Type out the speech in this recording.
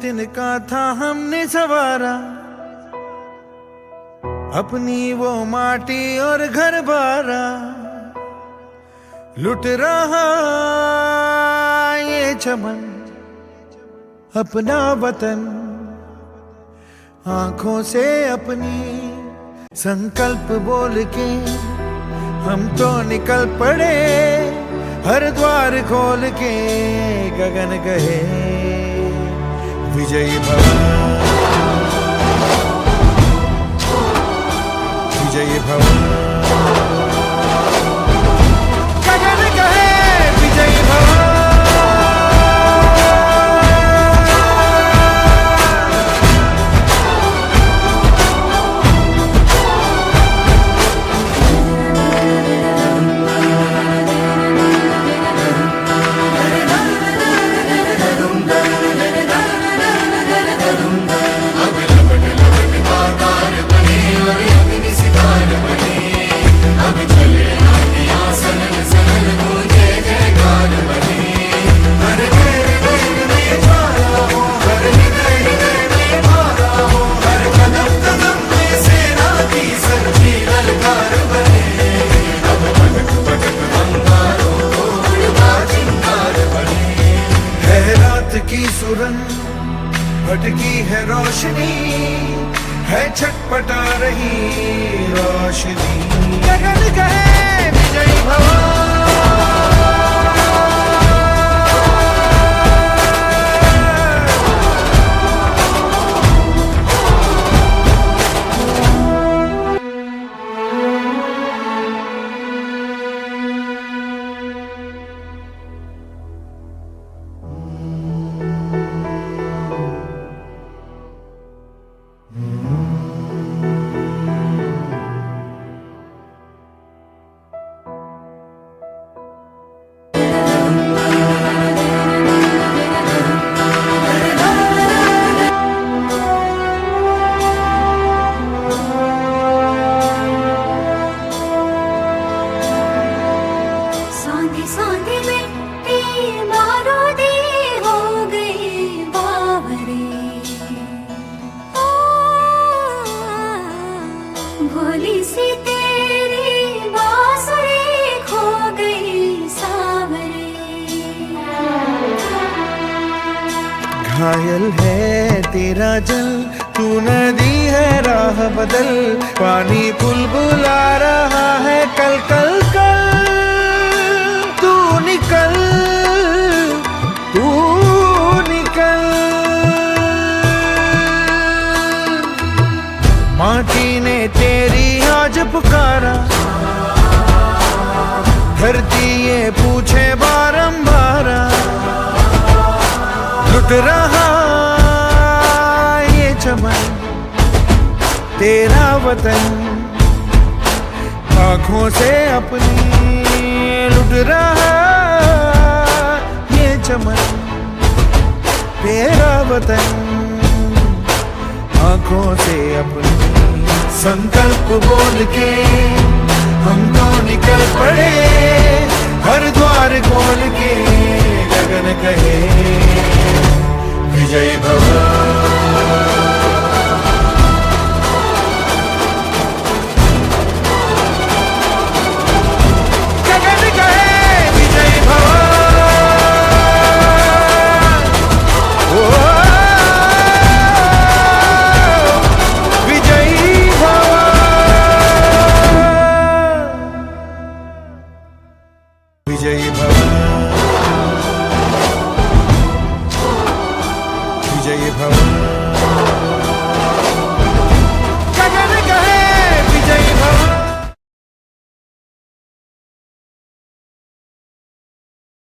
तिनका था हमने सवारा, अपनी वो माटी और घर बारा। लुट रहा ये चमन अपना वतन, आंखों से अपनी संकल्प बोल के हम तो निकल पड़े, हर द्वार खोल के गगन कहे विजयी भव, विजयी भव, गगन कहे विजयी भव। भटकी है रोशनी, है छटपटा रही रोशनी, गगन कहे विजयी भव। भोली सी तेरी बांसुरी खो गई सावरे। घायल है तेरा जल, तू नदी है राह बदल, पानी बुलबुला रहा है कल कल कल। तू निकल, तू निकल, माटी ने तेरी आज पुकारा, धरती ये पूछे बारंबार, लुट रहा ये चमन तेरा वतन, आँखों से अपनी लुट रहा ये चमन तेरा वतन, आँखों से अपनी संकल्प बोल के हम तो निकल पड़े, हर द्वार खोल के गगन कहे विजयी भव। विजयी भव।